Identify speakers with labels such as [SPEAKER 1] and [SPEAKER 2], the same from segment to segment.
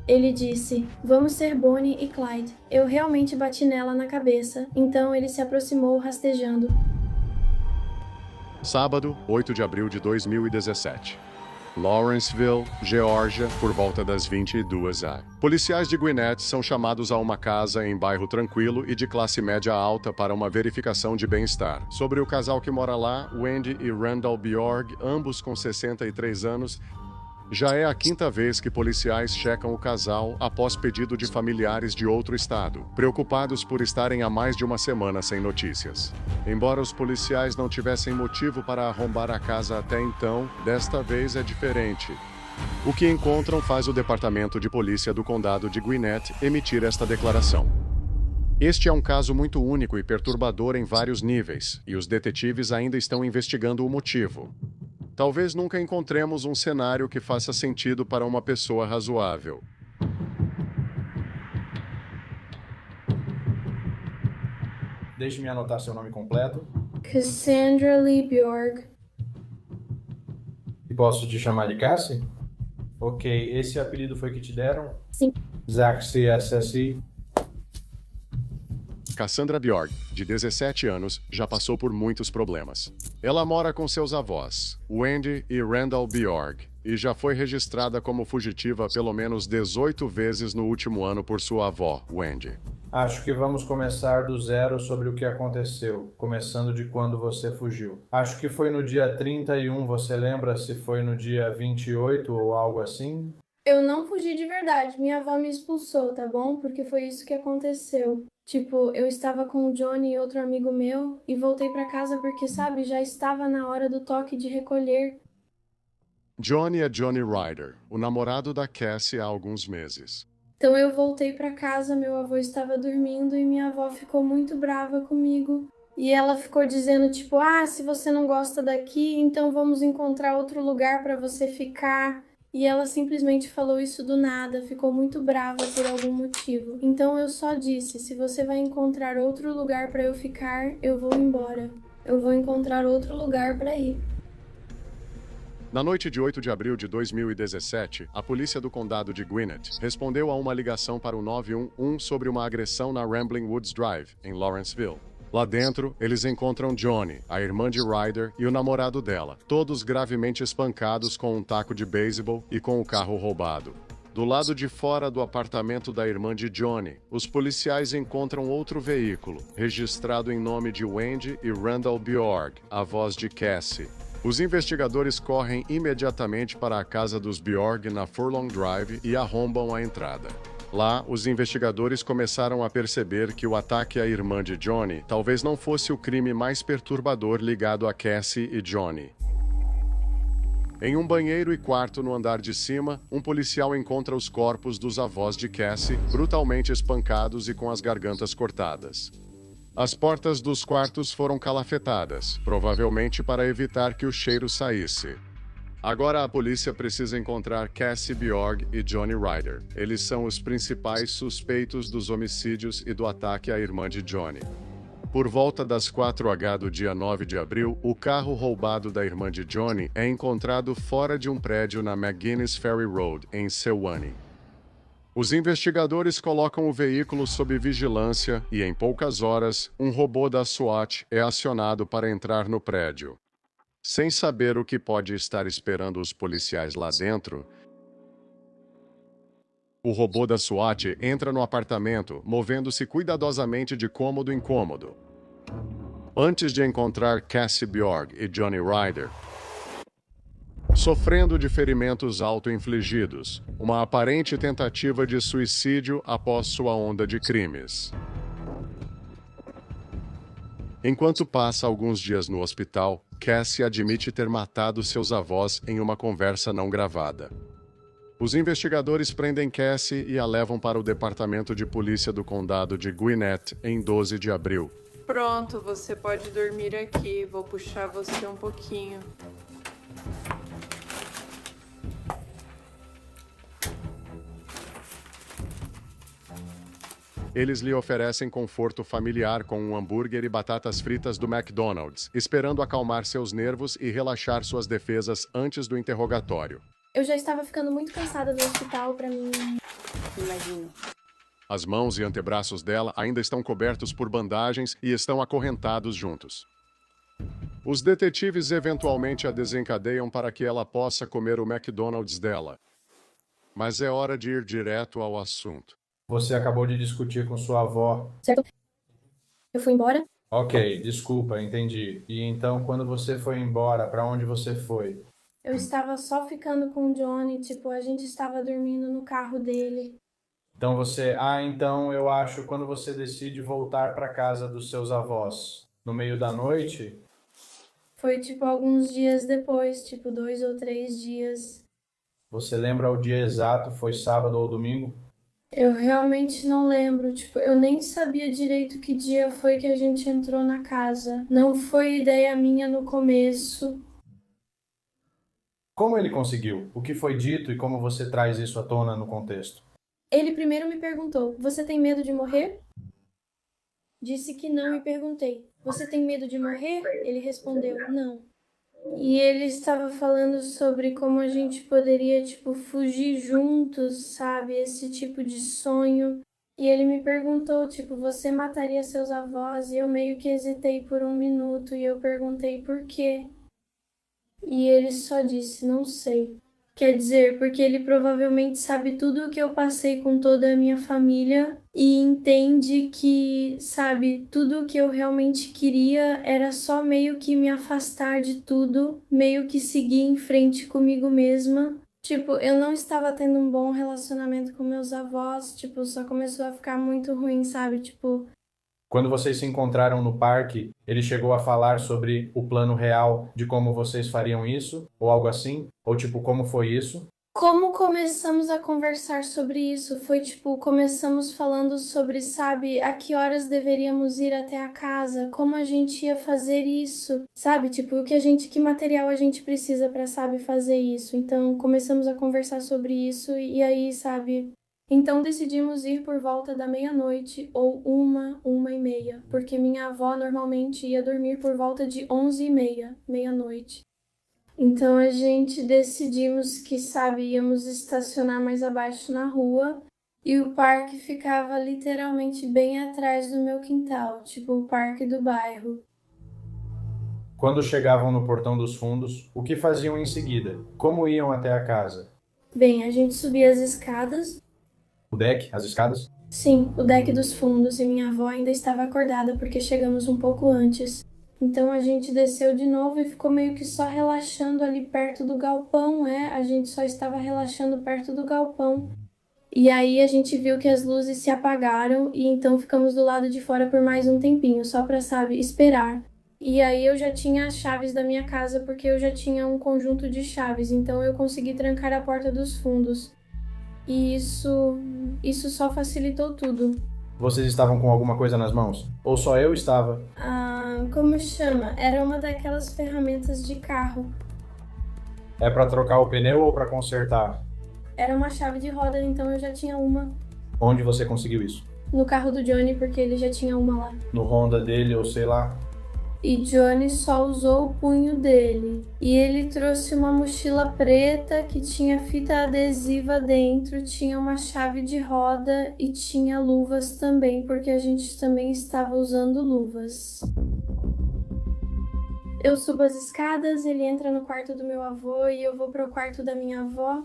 [SPEAKER 1] Ele disse: "Vamos ser Bonnie e Clyde." Eu realmente bati nela na cabeça, então ele se aproximou rastejando.
[SPEAKER 2] Sábado, 8 de abril de 2017. Lawrenceville, Geórgia, por volta das 22h. Policiais de Gwinnett são chamados a uma casa em bairro tranquilo e de classe média alta para uma verificação de bem-estar. Sobre o casal que mora lá, Wendy e Randall Bjorg, ambos com 63 anos, já é a quinta vez que policiais checam o casal após pedido de familiares de outro estado, preocupados por estarem há mais de uma semana sem notícias. Embora os policiais não tivessem motivo para arrombar a casa até então, desta vez é diferente. O que encontram faz o Departamento de Polícia do Condado de Gwinnett emitir esta declaração. Este é um caso muito único e perturbador em vários níveis, e os detetives ainda estão investigando o motivo. Talvez nunca encontremos um cenário que faça sentido para uma pessoa razoável.
[SPEAKER 3] Deixe-me anotar seu nome completo.
[SPEAKER 1] Cassandra Lee Bjorg.
[SPEAKER 3] E posso te chamar de Cassie? Ok, esse apelido foi que te deram?
[SPEAKER 1] Sim.
[SPEAKER 3] Zach CSSI.
[SPEAKER 2] Cassandra Bjorg, de 17 anos, já passou por muitos problemas. Ela mora com seus avós, Wendy e Randall Bjorg, e já foi registrada como fugitiva pelo menos 18 vezes no último ano por sua avó, Wendy.
[SPEAKER 3] Acho que vamos começar do zero sobre o que aconteceu, começando de quando você fugiu. Acho que foi no dia 31, você lembra se foi no dia 28 ou algo assim?
[SPEAKER 1] Eu não fugi de verdade, minha avó me expulsou, tá bom? Porque foi isso que aconteceu. Tipo, eu estava com o Johnny e outro amigo meu e voltei pra casa porque, sabe, já estava na hora do toque de recolher.
[SPEAKER 2] Johnny é Johnny Ryder, o namorado da Cassie há alguns meses.
[SPEAKER 1] Então eu voltei pra casa, meu avô estava dormindo e minha avó ficou muito brava comigo. E ela ficou dizendo, tipo, se você não gosta daqui, então vamos encontrar outro lugar pra você ficar. E ela simplesmente falou isso do nada, ficou muito brava por algum motivo. Então eu só disse, se você vai encontrar outro lugar pra eu ficar, eu vou embora. Eu vou encontrar outro lugar pra ir.
[SPEAKER 2] Na noite de 8 de abril de 2017, a polícia do condado de Gwinnett respondeu a uma ligação para o 911 sobre uma agressão na Rambling Woods Drive, em Lawrenceville. Lá dentro, eles encontram Johnny, a irmã de Ryder e o namorado dela, todos gravemente espancados com um taco de beisebol e com o carro roubado. Do lado de fora do apartamento da irmã de Johnny, os policiais encontram outro veículo, registrado em nome de Wendy e Randall Bjorg, avós de Cassie. Os investigadores correm imediatamente para a casa dos Bjorg na Furlong Drive e arrombam a entrada. Lá, os investigadores começaram a perceber que o ataque à irmã de Johnny talvez não fosse o crime mais perturbador ligado a Cassie e Johnny. Em um banheiro e quarto no andar de cima, um policial encontra os corpos dos avós de Cassie, brutalmente espancados e com as gargantas cortadas. As portas dos quartos foram calafetadas, provavelmente para evitar que o cheiro saísse. Agora a polícia precisa encontrar Cassie Bjorg e Johnny Ryder. Eles são os principais suspeitos dos homicídios e do ataque à irmã de Johnny. Por volta das 4h do dia 9 de abril, o carro roubado da irmã de Johnny é encontrado fora de um prédio na McGuinness Ferry Road, em Sewanee. Os investigadores colocam o veículo sob vigilância e, em poucas horas, um robô da SWAT é acionado para entrar no prédio. Sem saber o que pode estar esperando os policiais lá dentro, o robô da SWAT entra no apartamento, movendo-se cuidadosamente de cômodo em cômodo. Antes de encontrar Cassie Bjorg e Johnny Ryder, sofrendo de ferimentos auto-infligidos, uma aparente tentativa de suicídio após sua onda de crimes. Enquanto passa alguns dias no hospital, Cassie admite ter matado seus avós em uma conversa não gravada. Os investigadores prendem Cassie e a levam para o Departamento de Polícia do Condado de Gwinnett em 12 de abril.
[SPEAKER 4] Pronto, você pode dormir aqui. Vou puxar você um pouquinho.
[SPEAKER 2] Eles lhe oferecem conforto familiar com um hambúrguer e batatas fritas do McDonald's, esperando acalmar seus nervos e relaxar suas defesas antes do interrogatório.
[SPEAKER 1] Eu já estava ficando muito cansada do hospital pra mim.
[SPEAKER 5] Imagino.
[SPEAKER 2] As mãos e antebraços dela ainda estão cobertos por bandagens e estão acorrentados juntos. Os detetives eventualmente a desencadeiam para que ela possa comer o McDonald's dela. Mas é hora de ir direto ao assunto.
[SPEAKER 3] Você acabou de discutir com sua avó.
[SPEAKER 1] Certo? Eu fui embora.
[SPEAKER 3] Ok, desculpa, entendi. E então, quando você foi embora, pra onde você foi?
[SPEAKER 1] Eu estava só ficando com o Johnny, tipo, a gente estava dormindo no carro dele.
[SPEAKER 3] Então você... então eu acho quando você decide voltar pra casa dos seus avós, no meio da noite,
[SPEAKER 1] Foi, tipo, alguns dias depois, tipo, 2 ou 3 dias.
[SPEAKER 3] você lembra o dia exato? Foi sábado ou domingo?
[SPEAKER 1] Eu realmente não lembro, tipo, eu nem sabia direito que dia foi que a gente entrou na casa. Não foi ideia minha no começo.
[SPEAKER 3] Como ele conseguiu? O que foi dito e como você traz isso à tona no contexto?
[SPEAKER 1] Ele primeiro me perguntou: "Você tem medo de morrer?" Disse que não e perguntei: "Você tem medo de morrer?" Ele respondeu: "Não." E ele estava falando sobre como a gente poderia, tipo, fugir juntos, sabe? Esse tipo de sonho. E ele me perguntou, tipo, "Você mataria seus avós?" E eu meio que hesitei por um minuto e eu perguntei por quê. E ele só disse: "Não sei." Quer dizer, porque ele provavelmente sabe tudo o que eu passei com toda a minha família e entende que, sabe, tudo o que eu realmente queria era só meio que me afastar de tudo, meio que seguir em frente comigo mesma. Tipo, eu não estava tendo um bom relacionamento com meus avós, tipo, só começou a ficar muito ruim, sabe? Tipo,
[SPEAKER 3] Quando vocês se encontraram no parque, ele chegou a falar sobre o plano real de como vocês fariam isso? Ou algo assim? Ou tipo, como foi isso?
[SPEAKER 1] como começamos a conversar sobre isso? Foi tipo, começamos falando sobre, sabe, a que horas deveríamos ir até a casa, como a gente ia fazer isso, sabe? Tipo, que material a gente precisa pra, sabe, fazer isso. Então, começamos a conversar sobre isso e aí, sabe, então decidimos ir por volta da meia-noite ou 1h, 1h30, porque minha avó normalmente ia dormir por volta de 11h30, meia-noite. Então a gente decidimos que, sabe, íamos estacionar mais abaixo na rua e o parque ficava literalmente bem atrás do meu quintal, tipo o parque do bairro.
[SPEAKER 3] Quando chegavam no portão dos fundos, o que faziam em seguida? Como iam até a casa?
[SPEAKER 1] Bem, a gente subia as escadas.
[SPEAKER 3] O deck? As escadas?
[SPEAKER 1] Sim, o deck dos fundos e minha avó ainda estava acordada porque chegamos um pouco antes. Então a gente desceu de novo e ficou meio que só relaxando ali perto do galpão, a gente só estava relaxando perto do galpão. E aí a gente viu que as luzes se apagaram e então ficamos do lado de fora por mais um tempinho, só pra, sabe, esperar. E aí eu já tinha as chaves da minha casa porque eu já tinha um conjunto de chaves, então eu consegui trancar a porta dos fundos. E isso só facilitou tudo.
[SPEAKER 3] Vocês estavam com alguma coisa nas mãos? Ou só eu estava?
[SPEAKER 1] Como chama? Era uma daquelas ferramentas de carro.
[SPEAKER 3] É pra trocar o pneu ou pra consertar?
[SPEAKER 1] Era uma chave de roda, então eu já tinha uma.
[SPEAKER 3] Onde você conseguiu isso?
[SPEAKER 1] No carro do Johnny, porque ele já tinha uma lá.
[SPEAKER 3] No Honda dele ou sei lá?
[SPEAKER 1] E Johnny só usou o punho dele. E ele trouxe uma mochila preta que tinha fita adesiva dentro, tinha uma chave de roda e tinha luvas também, porque a gente também estava usando luvas. Eu subo as escadas, ele entra no quarto do meu avô e eu vou pro quarto da minha avó.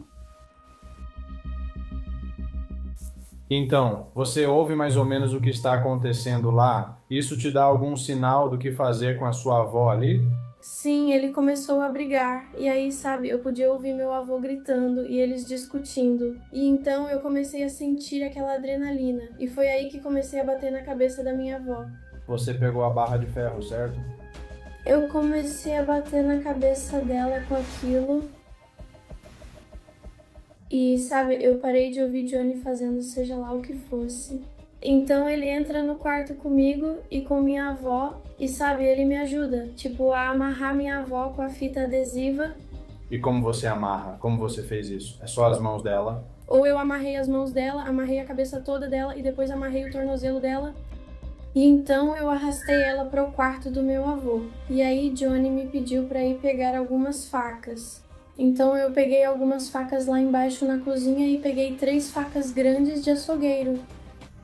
[SPEAKER 3] Então, você ouve mais ou menos o que está acontecendo lá? Isso te dá algum sinal do que fazer com a sua avó ali?
[SPEAKER 1] Sim, ele começou a brigar. E aí, sabe, eu podia ouvir meu avô gritando e eles discutindo. E então eu comecei a sentir aquela adrenalina. E foi aí que comecei a bater na cabeça da minha avó.
[SPEAKER 3] Você pegou a barra de ferro, certo?
[SPEAKER 1] Eu comecei a bater na cabeça dela com aquilo. E, sabe, eu parei de ouvir Johnny fazendo seja lá o que fosse. Então ele entra no quarto comigo e com minha avó e, sabe, ele me ajuda, tipo, a amarrar minha avó com a fita adesiva.
[SPEAKER 3] E como você amarra? Como você fez isso? É só as mãos dela?
[SPEAKER 1] Ou eu amarrei as mãos dela, amarrei a cabeça toda dela e depois amarrei o tornozelo dela. E então eu arrastei ela para o quarto do meu avô. E aí Johnny me pediu para ir pegar algumas facas. Então eu peguei algumas facas lá embaixo na cozinha e peguei 3 facas grandes de açougueiro.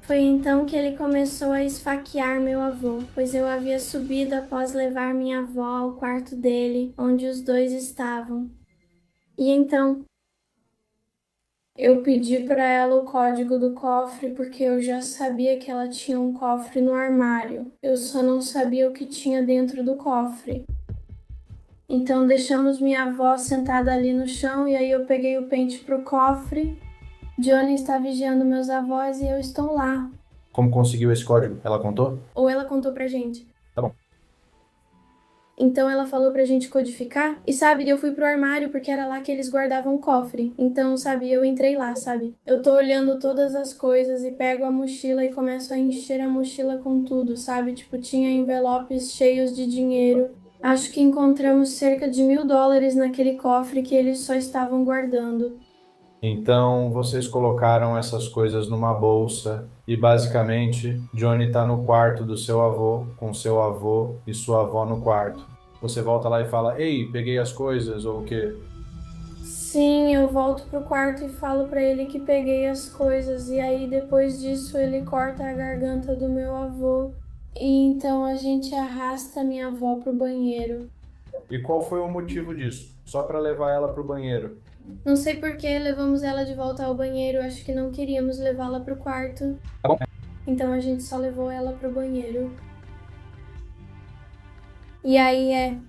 [SPEAKER 1] Foi então que ele começou a esfaquear meu avô, pois eu havia subido após levar minha avó ao quarto dele, onde os dois estavam. E então eu pedi para ela o código do cofre porque eu já sabia que ela tinha um cofre no armário. Eu só não sabia o que tinha dentro do cofre. Então deixamos minha avó sentada ali no chão e aí eu peguei o pente pro cofre. Johnny está vigiando meus avós e eu estou lá.
[SPEAKER 3] Como conseguiu esse código? Ela contou?
[SPEAKER 1] Ou ela contou pra gente.
[SPEAKER 3] Tá bom.
[SPEAKER 1] Então ela falou pra gente codificar. E sabe, eu fui pro armário porque era lá que eles guardavam o cofre. Então, sabe, eu entrei lá, sabe? Eu tô olhando todas as coisas e pego a mochila e começo a encher a mochila com tudo, sabe? Tipo, tinha envelopes cheios de dinheiro. Acho que encontramos cerca de $1.000 naquele cofre que eles só estavam guardando.
[SPEAKER 3] Então, vocês colocaram essas coisas numa bolsa e, basicamente, Johnny tá no quarto do seu avô, com seu avô e sua avó no quarto. Você volta lá e fala, ei, peguei as coisas, ou o quê?
[SPEAKER 1] Sim, eu volto pro quarto e falo pra ele que peguei as coisas. E aí, depois disso, ele corta a garganta do meu avô. E então a gente arrasta minha avó pro banheiro.
[SPEAKER 3] E qual foi o motivo disso? Só pra levar ela pro banheiro.
[SPEAKER 1] Não sei por que levamos ela de volta ao banheiro, acho que não queríamos levá-la pro quarto.
[SPEAKER 3] Tá bom.
[SPEAKER 1] Então a gente só levou ela pro banheiro. E aí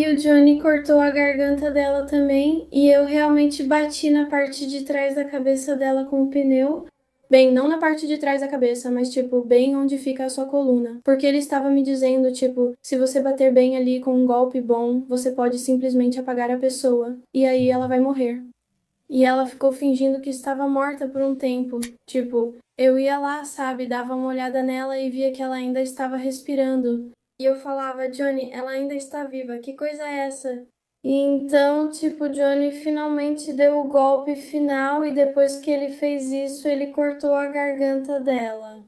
[SPEAKER 1] o Johnny cortou a garganta dela também e eu realmente bati na parte de trás da cabeça dela com o pneu. Bem, não na parte de trás da cabeça, mas tipo, bem onde fica a sua coluna. Porque ele estava me dizendo, tipo, se você bater bem ali com um golpe bom, você pode simplesmente apagar a pessoa. E aí ela vai morrer. E ela ficou fingindo que estava morta por um tempo. Tipo, eu ia lá, sabe, dava uma olhada nela e via que ela ainda estava respirando. E eu falava, Johnny, ela ainda está viva, que coisa é essa? E então, tipo, Johnny finalmente deu o golpe final e depois que ele fez isso, ele cortou a garganta dela.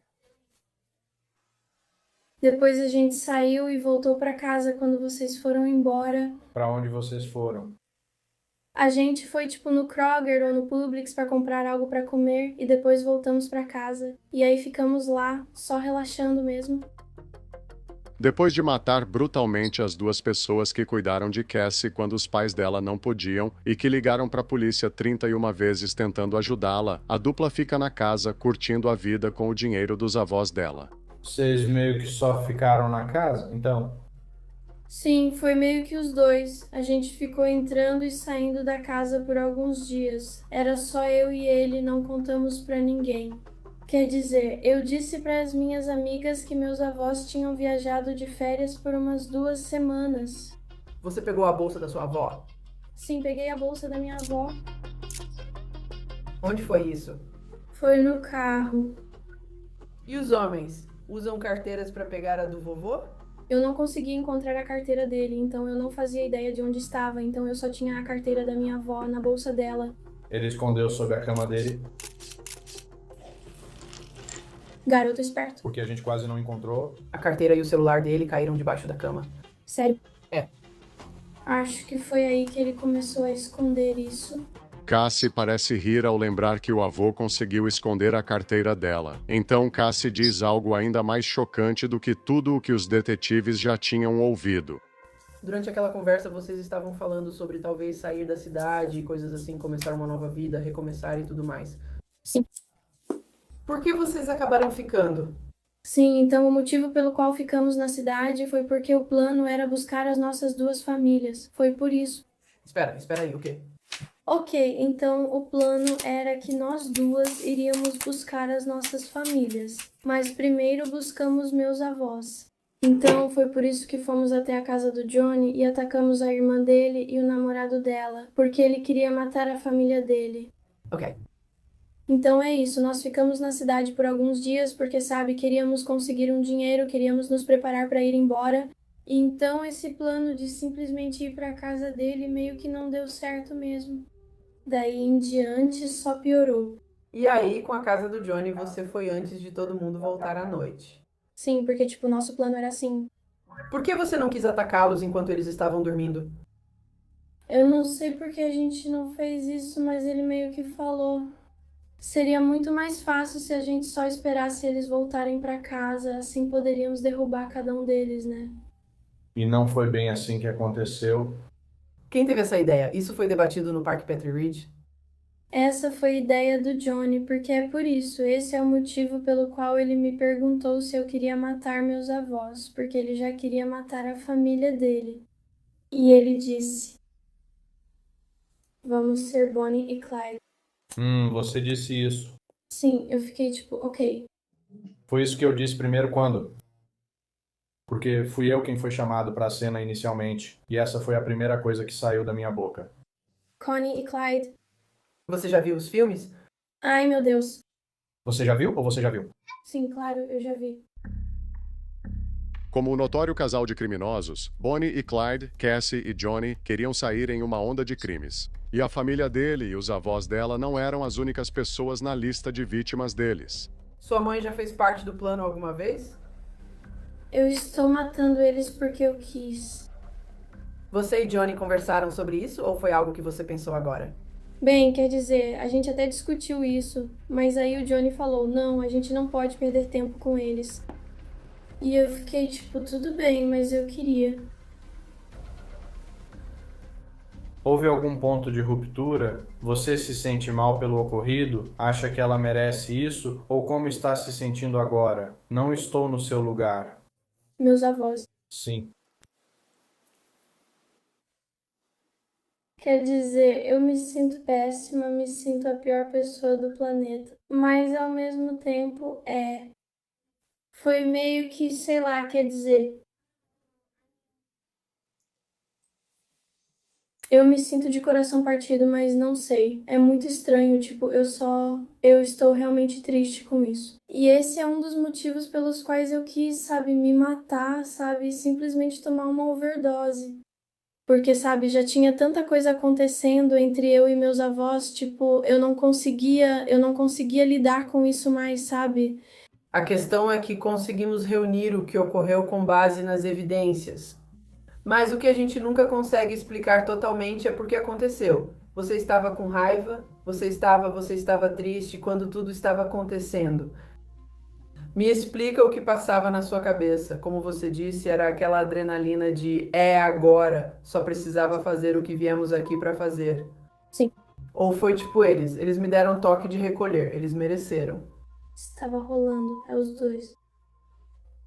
[SPEAKER 1] Depois a gente saiu e voltou pra casa quando vocês foram embora.
[SPEAKER 3] Pra onde vocês foram?
[SPEAKER 1] A gente foi, tipo, no Kroger ou no Publix pra comprar algo pra comer e depois voltamos pra casa. E aí ficamos lá, só relaxando mesmo.
[SPEAKER 2] Depois de matar brutalmente as 2 pessoas que cuidaram de Cassie quando os pais dela não podiam e que ligaram para a polícia 31 vezes tentando ajudá-la, a dupla fica na casa curtindo a vida com o dinheiro dos avós dela.
[SPEAKER 3] Vocês meio que só ficaram na casa, então?
[SPEAKER 1] Sim, foi meio que os dois. A gente ficou entrando e saindo da casa por alguns dias. Era só eu e ele, não contamos pra ninguém. Quer dizer, eu disse para as minhas amigas que meus avós tinham viajado de férias por umas 2 semanas.
[SPEAKER 5] Você pegou a bolsa da sua avó?
[SPEAKER 1] Sim, peguei a bolsa da minha avó.
[SPEAKER 5] Onde foi isso?
[SPEAKER 1] Foi no carro.
[SPEAKER 5] E os homens? Usam carteiras para pegar a do vovô?
[SPEAKER 1] Eu não conseguia encontrar a carteira dele, então eu não fazia ideia de onde estava, então eu só tinha a carteira da minha avó na bolsa dela.
[SPEAKER 3] Ele escondeu sob a cama dele,
[SPEAKER 1] Garoto esperto.
[SPEAKER 3] porque a gente quase não encontrou.
[SPEAKER 5] A carteira e o celular dele caíram debaixo da cama.
[SPEAKER 1] Sério?
[SPEAKER 5] É.
[SPEAKER 1] Acho que foi aí que ele começou a esconder isso.
[SPEAKER 2] Cassie parece rir ao lembrar que o avô conseguiu esconder a carteira dela. Então Cassie diz algo ainda mais chocante do que tudo o que os detetives já tinham ouvido.
[SPEAKER 5] Durante aquela conversa, vocês estavam falando sobre talvez sair da cidade e coisas assim, começar uma nova vida, recomeçar e tudo mais.
[SPEAKER 1] Sim.
[SPEAKER 5] Por que vocês acabaram ficando?
[SPEAKER 1] Sim, então o motivo pelo qual ficamos na cidade foi porque o plano era buscar as nossas 2 famílias. Foi por isso.
[SPEAKER 5] Espera aí, o quê?
[SPEAKER 1] Ok, então o plano era que nós 2 iríamos buscar as nossas famílias. Mas primeiro buscamos meus avós. Então foi por isso que fomos até a casa do Johnny e atacamos a irmã dele e o namorado dela. Porque ele queria matar a família dele.
[SPEAKER 5] Ok.
[SPEAKER 1] Então é isso, nós ficamos na cidade por alguns dias porque, sabe, queríamos conseguir um dinheiro, queríamos nos preparar para ir embora. E então esse plano de simplesmente ir para a casa dele meio que não deu certo mesmo. Daí em diante só piorou.
[SPEAKER 5] E aí, com a casa do Johnny, você foi antes de todo mundo voltar à noite.
[SPEAKER 1] Sim, porque tipo, o nosso plano era assim.
[SPEAKER 5] Por que você não quis atacá-los enquanto eles estavam dormindo?
[SPEAKER 1] Eu não sei porque a gente não fez isso, mas ele meio que falou. Seria muito mais fácil se a gente só esperasse eles voltarem pra casa, assim poderíamos derrubar cada um deles, né?
[SPEAKER 3] E não foi bem assim que aconteceu.
[SPEAKER 5] Quem teve essa ideia? Isso foi debatido no Parque Petrie Ridge?
[SPEAKER 1] Essa foi a ideia do Johnny, porque é por isso, esse é o motivo pelo qual ele me perguntou se eu queria matar meus avós, porque ele já queria matar a família dele. E ele disse: vamos ser Bonnie e Clyde.
[SPEAKER 3] Você disse isso.
[SPEAKER 1] Sim, eu fiquei tipo, ok.
[SPEAKER 3] Foi isso que eu disse primeiro quando? Porque fui eu quem foi chamado para a cena inicialmente, e essa foi a primeira coisa que saiu da minha boca.
[SPEAKER 1] Connie e Clyde.
[SPEAKER 5] Você já viu os filmes?
[SPEAKER 1] Ai, meu Deus.
[SPEAKER 3] Você já viu ou você já viu?
[SPEAKER 1] Sim, claro, eu já vi.
[SPEAKER 2] Como o notório casal de criminosos, Bonnie e Clyde, Cassie e Johnny queriam sair em uma onda de crimes. E a família dele e os avós dela não eram as únicas pessoas na lista de vítimas deles.
[SPEAKER 5] Sua mãe já fez parte do plano alguma vez?
[SPEAKER 1] Eu estou matando eles porque eu quis.
[SPEAKER 5] Você e Johnny conversaram sobre isso ou foi algo que você pensou agora?
[SPEAKER 1] Bem, quer dizer, a gente até discutiu isso, mas aí o Johnny falou: não, a gente não pode perder tempo com eles. E eu fiquei tipo, tudo bem, mas eu queria.
[SPEAKER 3] Houve algum ponto de ruptura? Você se sente mal pelo ocorrido? Acha que ela merece isso? Ou como está se sentindo agora? Não estou no seu lugar.
[SPEAKER 1] Meus avós.
[SPEAKER 3] Sim.
[SPEAKER 1] Quer dizer, eu me sinto péssima, me sinto a pior pessoa do planeta. Mas ao mesmo tempo, foi meio que, sei lá, quer dizer. Eu me sinto de coração partido, mas não sei. É muito estranho, tipo, eu estou realmente triste com isso. E esse é um dos motivos pelos quais eu quis, sabe, me matar, sabe, simplesmente tomar uma overdose. Porque, sabe, já tinha tanta coisa acontecendo entre eu e meus avós, tipo, eu não conseguia lidar com isso mais, sabe?
[SPEAKER 5] A questão é que conseguimos reunir o que ocorreu com base nas evidências. Mas o que a gente nunca consegue explicar totalmente é por que aconteceu. Você estava com raiva, você estava triste quando tudo estava acontecendo. Me explica o que passava na sua cabeça. Como você disse, era aquela adrenalina de é agora, só precisava fazer o que viemos aqui para fazer.
[SPEAKER 1] Sim.
[SPEAKER 5] Ou foi tipo eles me deram um toque de recolher, eles mereceram.
[SPEAKER 1] Estava rolando, é os dois.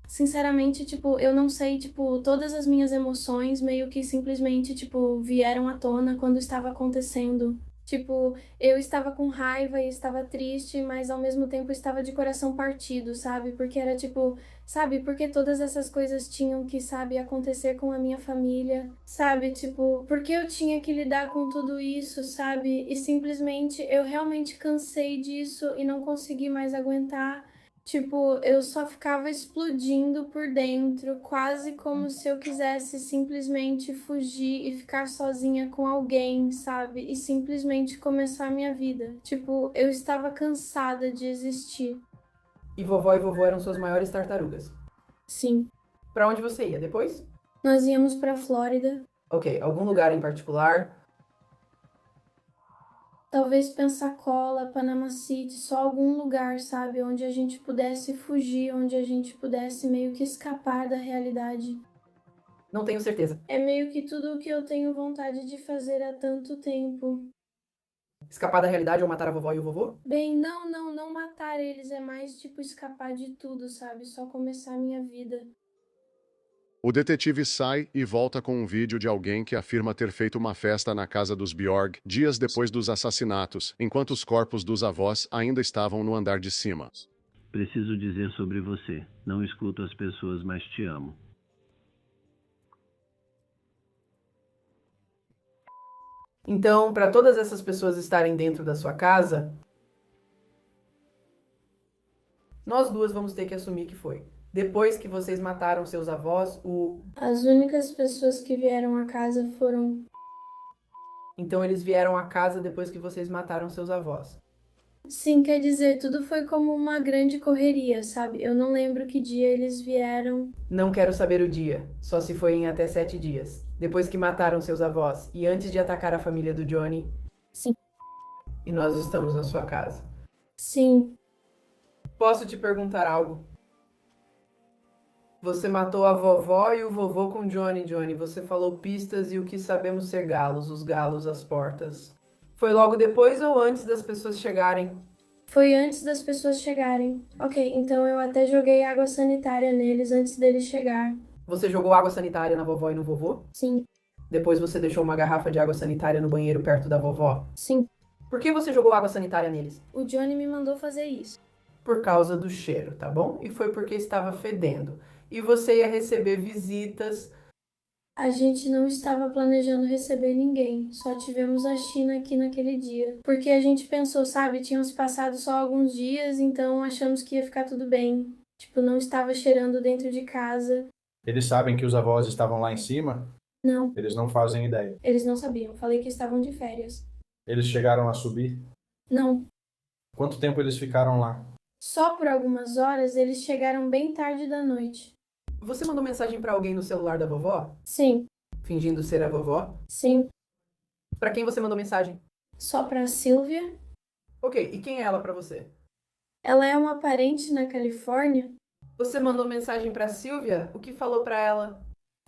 [SPEAKER 1] Sinceramente, tipo, eu não sei, tipo, todas as minhas emoções meio que simplesmente, tipo, vieram à tona quando estava acontecendo. Tipo, eu estava com raiva e estava triste, mas ao mesmo tempo estava de coração partido, sabe? Porque era tipo, sabe? Porque todas essas coisas tinham que, sabe, acontecer com a minha família, sabe? Tipo, porque eu tinha que lidar com tudo isso, sabe? E simplesmente eu realmente cansei disso e não consegui mais aguentar. Tipo, eu só ficava explodindo por dentro, quase como se eu quisesse simplesmente fugir e ficar sozinha com alguém, sabe? E simplesmente começar minha vida. Tipo, eu estava cansada de existir.
[SPEAKER 5] E vovó eram suas maiores tartarugas.
[SPEAKER 1] Sim.
[SPEAKER 5] Pra onde você ia depois?
[SPEAKER 1] Nós íamos pra Flórida.
[SPEAKER 5] Ok, algum lugar em particular?
[SPEAKER 1] Talvez Pensacola, Panama City, só algum lugar, sabe? Onde a gente pudesse fugir, onde a gente pudesse meio que escapar da realidade.
[SPEAKER 5] Não tenho certeza.
[SPEAKER 1] É meio que tudo o que eu tenho vontade de fazer há tanto tempo.
[SPEAKER 5] Escapar da realidade ou matar a vovó e o vovô?
[SPEAKER 1] Bem, não matar eles, é mais tipo escapar de tudo, sabe? Só começar a minha vida.
[SPEAKER 2] O detetive sai e volta com um vídeo de alguém que afirma ter feito uma festa na casa dos Bjorg dias depois dos assassinatos, enquanto os corpos dos avós ainda estavam no andar de cima.
[SPEAKER 6] Preciso dizer sobre você. Não escuto as pessoas, mas te amo.
[SPEAKER 5] Então, para todas essas pessoas estarem dentro da sua casa, nós duas vamos ter que assumir que foi. Depois que vocês mataram seus avós,
[SPEAKER 1] As únicas pessoas que vieram à casa foram.
[SPEAKER 5] Então eles vieram à casa depois que vocês mataram seus avós.
[SPEAKER 1] Sim, quer dizer, tudo foi como uma grande correria, sabe? Eu não lembro que dia eles vieram.
[SPEAKER 5] Não quero saber o dia, só se foi em até 7 dias. Depois que mataram seus avós e antes de atacar a família do Johnny.
[SPEAKER 1] Sim.
[SPEAKER 5] E nós estamos na sua casa.
[SPEAKER 1] Sim,
[SPEAKER 5] Posso te perguntar algo? Você matou a vovó e o vovô com Johnny, Johnny. Você falou pistas e o que sabemos ser galos, os galos às portas. Foi logo depois ou antes das pessoas chegarem?
[SPEAKER 1] foi antes das pessoas chegarem. Ok, então eu até joguei água sanitária neles antes deles chegar.
[SPEAKER 5] Você jogou água sanitária na vovó e no vovô?
[SPEAKER 1] Sim,
[SPEAKER 5] Depois você deixou uma garrafa de água sanitária no banheiro perto da vovó?
[SPEAKER 1] sim.
[SPEAKER 5] Por que você jogou água sanitária neles?
[SPEAKER 1] O Johnny me mandou fazer isso.
[SPEAKER 5] Por causa do cheiro, tá bom? E foi porque estava fedendo. E você ia receber visitas.
[SPEAKER 1] A gente não estava planejando receber ninguém, só tivemos a China aqui naquele dia. Porque a gente pensou, sabe, tinham se passado só alguns dias, então achamos que ia ficar tudo bem. Tipo, não estava cheirando dentro de casa.
[SPEAKER 3] Eles sabem que os avós estavam lá em cima?
[SPEAKER 1] Não,
[SPEAKER 3] Eles não fazem ideia.
[SPEAKER 1] eles não sabiam. Falei que estavam de férias.
[SPEAKER 3] Eles chegaram a subir?
[SPEAKER 1] Não,
[SPEAKER 3] Quanto tempo eles ficaram lá?
[SPEAKER 1] só por algumas horas eles chegaram bem tarde da noite.
[SPEAKER 5] Você mandou mensagem pra alguém no celular da vovó?
[SPEAKER 1] Sim,
[SPEAKER 5] Fingindo ser a vovó?
[SPEAKER 1] sim.
[SPEAKER 5] Pra quem você mandou mensagem?
[SPEAKER 1] Só pra Sylvia.
[SPEAKER 5] Ok, e quem é ela pra você?
[SPEAKER 1] Ela é uma parente na Califórnia.
[SPEAKER 5] Você mandou mensagem pra Silvia? O que falou pra ela?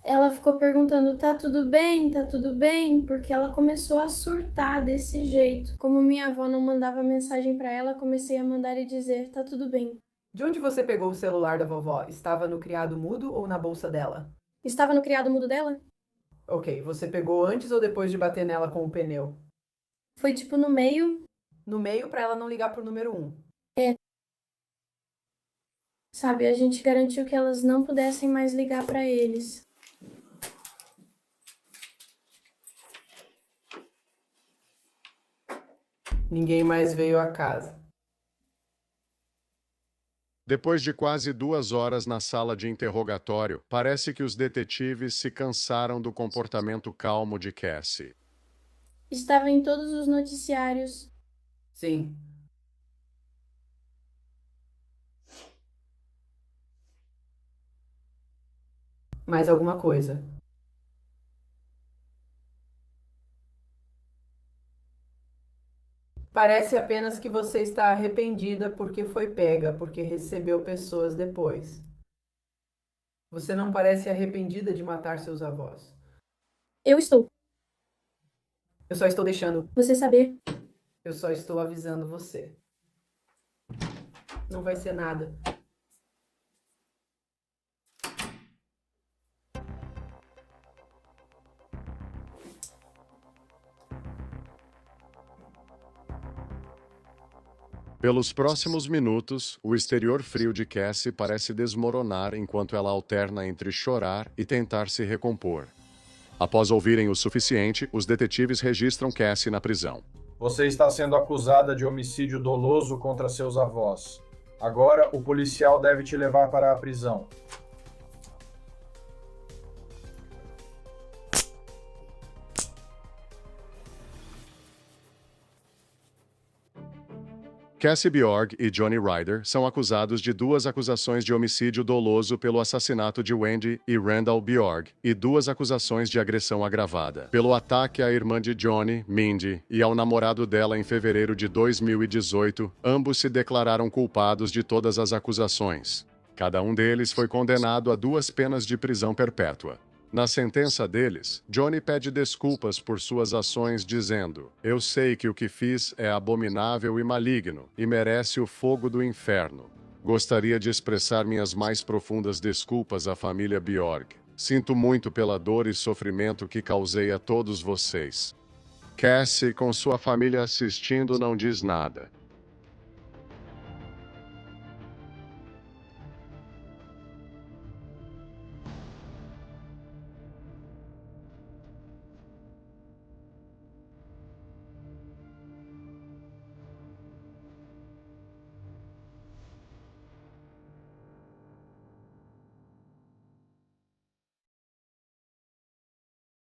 [SPEAKER 1] Ela ficou perguntando, tá tudo bem, tá tudo bem? Porque ela começou a surtar desse jeito. Como minha avó não mandava mensagem pra ela, comecei a mandar e dizer, tá tudo bem.
[SPEAKER 5] De onde você pegou o celular da vovó? Estava no criado mudo ou na bolsa dela?
[SPEAKER 1] Estava no criado mudo dela?
[SPEAKER 5] Ok, você pegou antes ou depois de bater nela com o pneu?
[SPEAKER 1] Foi tipo no meio.
[SPEAKER 5] No meio pra ela não ligar pro número 1.
[SPEAKER 1] Sabe, a gente garantiu que elas não pudessem mais ligar pra eles.
[SPEAKER 5] Ninguém mais veio à casa.
[SPEAKER 2] Depois de quase 2 horas na sala de interrogatório, parece que os detetives se cansaram do comportamento calmo de Cassie.
[SPEAKER 1] Estava em todos os noticiários.
[SPEAKER 5] Sim. Mais alguma coisa? Parece apenas que você está arrependida porque foi pega, porque recebeu pessoas depois. Você não parece arrependida de matar seus avós.
[SPEAKER 1] Eu estou.
[SPEAKER 5] Eu só estou deixando.
[SPEAKER 1] Você saber.
[SPEAKER 5] Eu só estou avisando você. Não vai ser nada.
[SPEAKER 2] Pelos próximos minutos, o exterior frio de Cassie parece desmoronar enquanto ela alterna entre chorar e tentar se recompor. Após ouvirem o suficiente, os detetives registram Cassie na prisão.
[SPEAKER 3] Você está sendo acusada de homicídio doloso contra seus avós. Agora, o policial deve te levar para a prisão.
[SPEAKER 2] Cassie Bjorg e Johnny Ryder são acusados de 2 acusações de homicídio doloso pelo assassinato de Wendy e Randall Bjorg e 2 acusações de agressão agravada pelo ataque à irmã de Johnny, Mindy, e ao namorado dela em fevereiro de 2018. Ambos se declararam culpados de todas as acusações. Cada um deles foi condenado a 2 penas de prisão perpétua. Na sentença deles, Johnny pede desculpas por suas ações, dizendo: "Eu sei que o que fiz é abominável e maligno, e merece o fogo do inferno. Gostaria de expressar minhas mais profundas desculpas à família Bjorg. Sinto muito pela dor e sofrimento que causei a todos vocês." Cassie, com sua família assistindo, não diz nada.